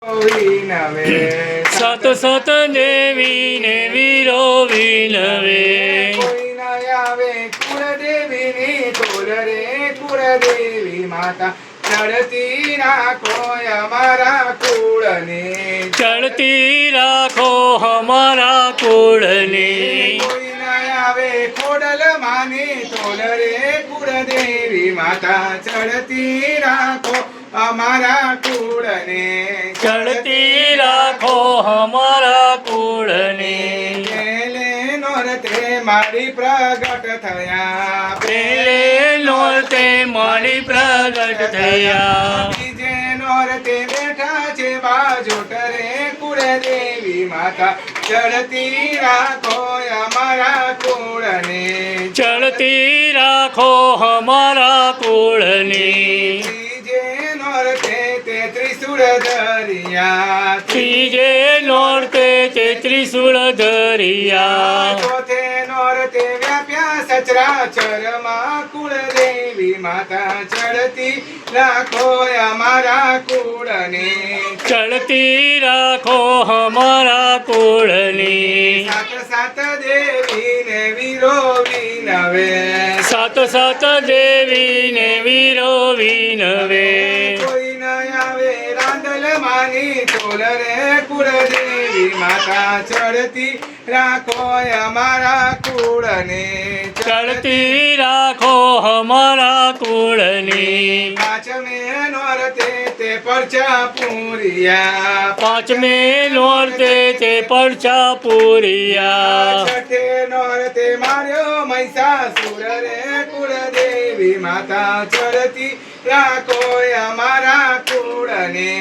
વિનવે સત સત દેવીને વીરો વિનવે. કોઈ ન આવે કુળદેવીની ટોલ રે કુળદેવી માતા ચડતી રાખો અમારા કુળને. ચડતી રાખો અમારા કુળને. કોઈ ન આવે ખોડલ માની ટોલ રે કુળદેવી માતા ચડતી રાખો અમારા કુળને. ચડતી રાખો અમારા કુળને. પેલે નોરતે મારી પ્રગટ થયા પેલે નોરતે મારી પ્રગટ થયા. બીજે નોરતે બેઠા છે બાજોટ રે કુળદેવી માતા ચડતી રાખો અમારા કુળને. ચડતી રાખો અમારા કુળને. ત્રીજે નોરતે તે ત્રિશુળ ધરિયા ત્રીજે નોરતે તે ત્રિશુળ ધરિયા. ચોથે નોરતે વ્યાપ્યા સચરાચરમાં કુળદેવી માતા ચડતી રાખો અમારા કુળને. ચડતી રાખો અમારા કુળને. સાત સાત દેવીને વીરો વિનવે સાત સાત દેવીને વીરો વિનવે. કોઈ ન આવે રાંદલ માની ટોલ રે કુળદેવી માતા ચડતી રાખો અમારા કુળને. ચડતી રાખો અમારા કુળને. પાંચમે નોરતે તે પરચા પૂરિયા પાંચમે નોરતે તે પરચા પૂરિયા. છઠે નોરતે માર્યો મહિષાસુર રે કુળદેવી માતા ચડતી રાખો અમારા કુળને.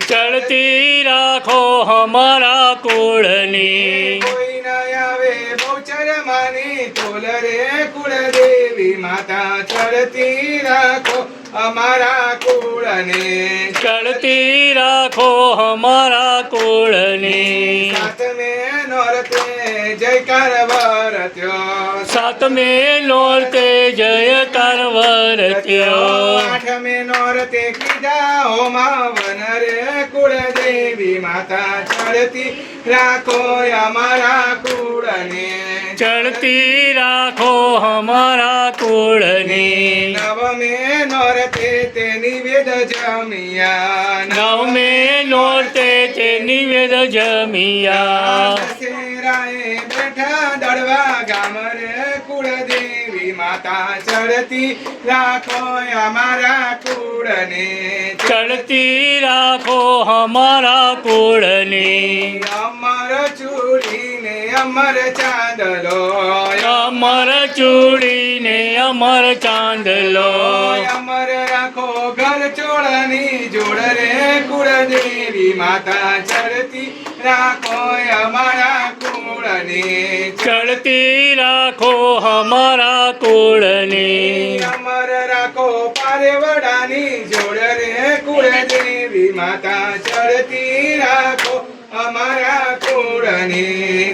ચડતી રાખો અમારા કુળને. કોઈ ન આવે બહુચર માની ટોલ રે કુળદેવી માતા ચડતી રાખો અમારા કુળને. ચડતી રાખો અમારા કુળને. સાતમે નોરતે જયકાર વરત્યો સાતમે નોરતે જયકાર વરત્યો. આઠમે નોરતે કીધા હોમાવન રે કુળદેવી માતા ચડતી રાખો અમારા કુળને. ચડતી રાખો અમારા કુળને. નવમે નોરતે તે નિવેદ જમિયા નવમે નોરતે તે નિવેદ જમિયા. દશેરાએ બેઠા દળવા ગામ રે કુળદેવી માતા ચડતી રાખો અમારા કુળને. ચડતી રાખો અમારા કુળને. અમર ચૂડીને અમર ચાંદલો અમર ચૂડીને અમર ચાંદલો. અમર રાખો ઘર ચોળની જોડ રે કુળદેવી માતા ચડતી રાખો અમારા કુળને. ચડતી રાખો અમારા કુળને. અમર રાખો પારેવડાની જોડ રે કુળદેવી માતા ચડતી રાખો અમારા કુળને.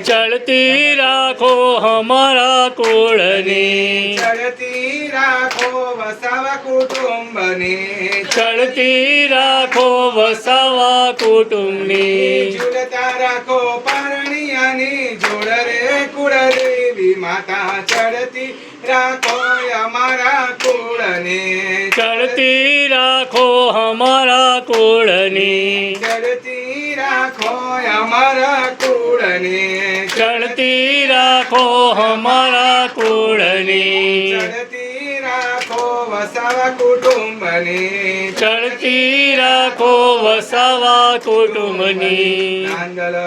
ચડતી રાખો અમારા કુળને. ચડતી રાખો વસાવા કુટુંબને. ચડતી રાખો વસાવા કુટુંબની. ઝૂલતા રાખો પારણિયાની જોડ રે કુળદેવી માતા ચડતી રાખો અમારા કુળને. ચડતી રાખો અમારા કુળને. ચડતી રાખો અમારા કુળને. ચડતી રાખો અમારા કુળને. ચડતી રાખો વસાવા કુટુંબને. ચડતી રાખો વસાવા કુટુંબની. આંદલ